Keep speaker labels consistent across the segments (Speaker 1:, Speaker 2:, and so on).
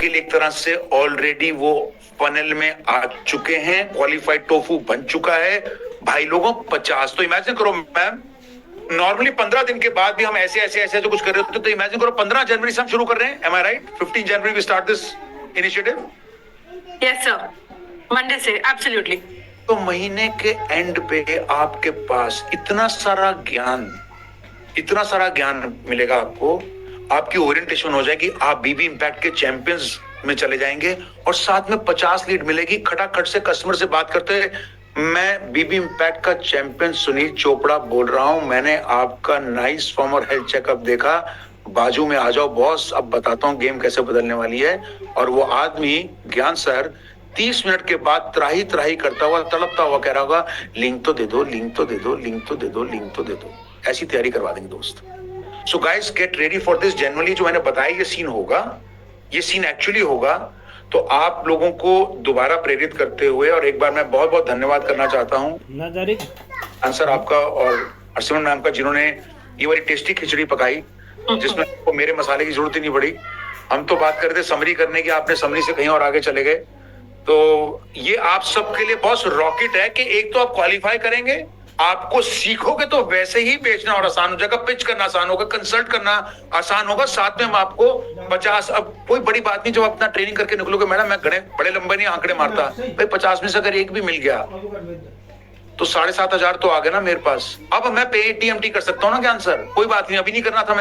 Speaker 1: लिए एक तरह से ऑलरेडी वो फनल में आ चुके हैं, क्वालिफाइड टोफू बन चुका है भाई लोगों 50। तो इमेजिन करो मैम, नॉर्मली 15 दिन के बाद भी हम ऐसे ऐसे ऐसे जो कुछ कर रहे होते, तो इमेजिन करो 15 जनवरी से हम शुरू कर रहे हैं। Am I right? 15 January we start this initiative.
Speaker 2: Yes sir, Monday से एब्सोल्युटली।
Speaker 1: तो महीने के एंड पे आपके पास इतना सारा ज्ञान मिलेगा आपको, आपकी ओरिएंटेशन हो जाएगी, आप बीबी इंपैक्ट के चैंपियंस में चले जाएंगे और साथ में 50 लीड मिलेगी। खटाखट से कस्टमर से बात करते हैं, मैं बीबी इंपैक्ट का चैंपियन सुनील चोपड़ा बोल रहा हूं, मैंने आपका नाइस फॉर्म और हेल्थ चेकअप देखा, बाजू में आ जाओ बॉस, अब बताता हूं गेम कैसे बदलने वाली है। और वो आदमी ज्ञान सर 30 मिनट के बाद त्राही त्राही करता हुआ, तड़पता हुआ कह रहा होगा, लिंक तो दे दो, लिंक तो दे दो, लिंक तो दे दो, लिंक तो दे दो। ऐसी तैयारी करवा देंगे दोस्त। So guys get ready for this. Generally जो मैंने बताया ये सीन होगा, ये सीन एक्चुअली होगा। तो आप लोगों को दोबारा प्रेरित करते हुए, और एक बार मैं बहुत बहुत धन्यवाद करना चाहता हूँ सर आपका और हरसिमरन मैम का, जिन्होंने ये बड़ी टेस्टी खिचड़ी पकाई जिसमें आपको मेरे मसाले की जरूरत ही नहीं पड़ी। हम तो बात कर रहे थे समरी करने की, आपने समरी से कहीं और आगे चले गए। तो ये आप सबके लिए बहुत रॉकेट है कि एक तो आप क्वालिफाई करेंगे, आपको सीखोगे तो वैसे ही बेचना और आसान हो जाएगा, पिच करना आसान होगा, कंसल्ट करना आसान होगा, साथ में हम आपको 50, अब कोई बड़ी बात नहीं, जब अपना ट्रेनिंग करके निकलोगे मैडम, मैं बड़े लंबे नहीं आंकड़े मारता भाई, 50 में से अगर एक भी मिल गया तो 7,500 तो आ गए ना मेरे पास। अब मैं पे टीएमटी कर सकता हूँ ना ज्ञान सर, कोई बात नहीं, अभी नहीं करना था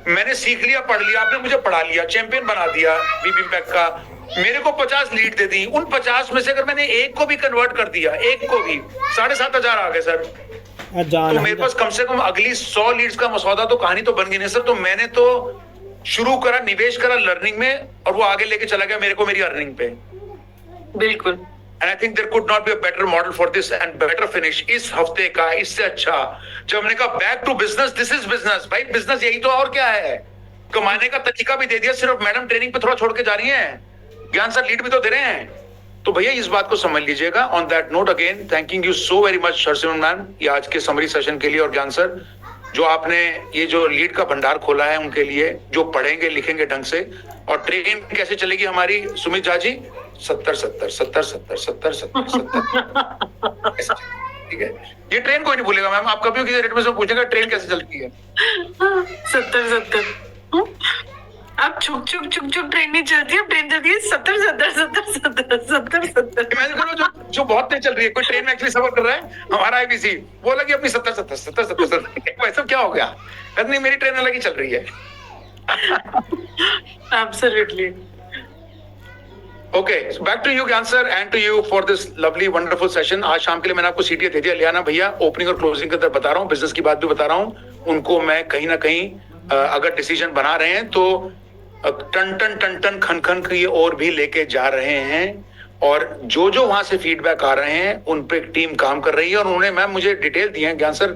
Speaker 1: मैंने सीख लिया, पढ़ लिया, आपने मुझे पढ़ा लिया, चैंपियन बना दिया बीबी इंपैक्ट का, मेरे को 50 लीड दे दी, उन 50 में से अगर मैंने एक को भी कन्वर्ट कर दिया, एक को भी, 7,500 आ गए सर। तो मेरे पास कम से कम अगली 100 लीड्स का मसौदा तो कहानी तो बन गई नहीं सर। तो मैंने तो शुरू करा, निवेश करा लर्निंग में, और वो आगे लेके चला गया मेरे को मेरी अर्निंग पे।
Speaker 2: बिल्कुल।
Speaker 1: And I think there could not be a better model for this and better finish इस हफ्ते का, इससे अच्छा जब हमने कहा back to business, this is business भाई, बिजनेस यही तो और क्या है, कमाने का तरीका भी दे दिया, सिर्फ मैडम ट्रेनिंग पे थोड़ा छोड़ के जा रही हैं, ज्ञान सर लीड भी तो दे रहे हैं। तो भैया इस बात को समझ लीजिएगा। On that note again thanking you so very much Harsimran ma'am, ये आज के समरी सेशन के लिए, और ज्ञान सर जो आपने ये जो लीड का भंडार खोला है उनके लिए, जो पढ़ेंगे लिखेंगे ढंग से। और ट्रेन कैसे चलेगी हमारी सुमित झा जी? 70-70-70-70-70-70। ठीक है, ये ट्रेन कोई नहीं भूलेगा मैम, आप कभी किसी रेट में से पूछेगा ट्रेन कैसे चलती है।
Speaker 2: 70-70। अब चुक ट्रेन नहीं चलती है, ट्रेन चलती है 70-70-70-70-70-70।
Speaker 1: इमेजिन करो जो बहुत तेज चल रही है, कोई ट्रेन में एक्चुअली सफर कर रहा है, हमारा आईबीसी वो लगी अपनी 70-70-70-70, वैसे क्या हो गया, नहीं मेरी ट्रेन अलग ही चल रही है।
Speaker 2: Absolutely.
Speaker 1: Okay, so back to you ज्ञान sir and to you for this lovely wonderful session। आज शाम के लिए मैंने आपको सीटीए दे दिया, लियाना भैया ओपनिंग और क्लोजिंग के अंदर बता रहा हूँ, बिजनेस की बात भी बता रहा हूँ उनको। मैं कहीं ना कहीं अगर डिसीजन बना रहे हैं तो टन खन खन ये और भी लेके जा रहे हैं, और जो वहां से फीडबैक आ रहे हैं उन पे टीम काम कर रही है, और उन्होंने मैम मुझे डिटेल दिए हैं ज्ञान sir.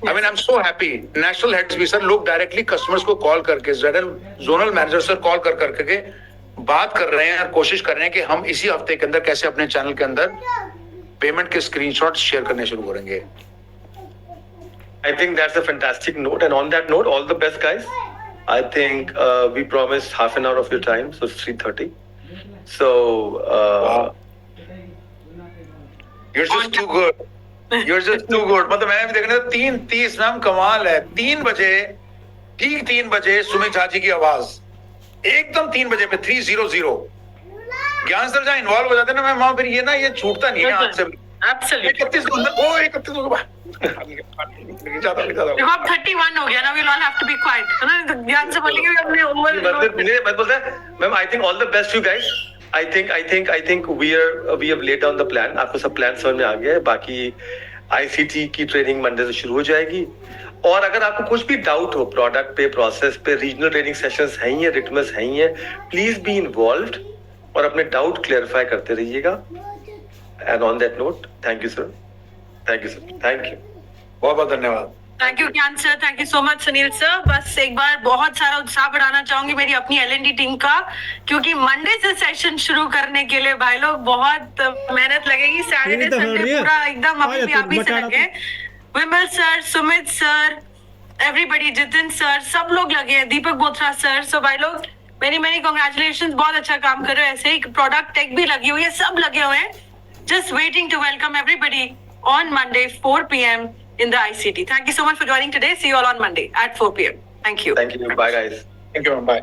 Speaker 1: I mean I am so happy. National heads भी सर, लोग डायरेक्टली कस्टमर्स को कॉल करके, जोनल मैनेजर सर कॉल कर करके बात कर रहे हैं और कोशिश कर रहे हैं कि हम इसी हफ्ते के अंदर कैसे अपने चैनल के अंदर पेमेंट के स्क्रीनशॉट शेयर करने शुरू करेंगे।
Speaker 3: I think that's a fantastic note, and on that note, all the best, guys. I think we promised half an hour of your time, so it's 3:30. So
Speaker 1: wow. You're just too good. You're just too good. मतलब मैंने भी देखना 3:30 ma'am, कमाल है। 3 बजे, ठीक 3 बजे सुमित झा जी की आवाज, एकदम 3 बजे पे 3:00। ज्ञान सर जहाँ इन्वॉल्व हो जाते हैं ना मैम, वहां फिर ये ना ये छूटता नहीं है हाथ से। 31 को अंदर, ओ 31 को बाहर।
Speaker 2: देखो अब 31 हो गया ना, we'll all have to be quiet, है ना? तो ध्यान से बोलेंगे कि हमने ओवर
Speaker 3: मैं बोलता है ma'am, I think all the best you guys. I think we have laid down the plan. आपको सब प्लान समझ में आ गया है। बाकी ICT की ट्रेनिंग मंडे से शुरू हो जाएगी, और अगर आपको कुछ भी डाउट हो प्रोडक्ट पे, प्रोसेस पे, रीजनल ट्रेनिंग सेशंस हैं ही, रिटमस हैं ही, प्लीज बी इन्वॉल्व्ड और अपने डाउट क्लेरिफाई करते रहिएगा। And on that note, thank you sir, thank you sir, thank you,
Speaker 1: बहुत बहुत धन्यवाद।
Speaker 2: थैंक यू ज्ञान sir, thank you so much Sunil sir. बस एक बार बहुत सारा उत्साह बढ़ाना चाहूंगी मेरी अपनी LND टीम का, क्योंकि मंडे से सेशन शुरू करने के लिए भाई लोग बहुत मेहनत लगेगी। सैटरडे संडे पूरा एकदम अभी से लगे, Vimal sir, Sumit sir, everybody, Jitin sir, सब लोग लगे हैं, दीपक बोथरा सर। सो भाई लोग मेनी मेनी कॉन्ग्रेचुलेशन, बहुत अच्छा काम कर रहे हो। ऐसे ही प्रोडक्ट टेक भी लगी हुई है, सब लगे हुए हैं। Just waiting to welcome everybody on Monday 4 PM in the ICT. Thank you so much for joining today. See you all on Monday at 4 PM. Thank you.
Speaker 3: Thank you. Bye, guys.
Speaker 1: Thank you. Bye.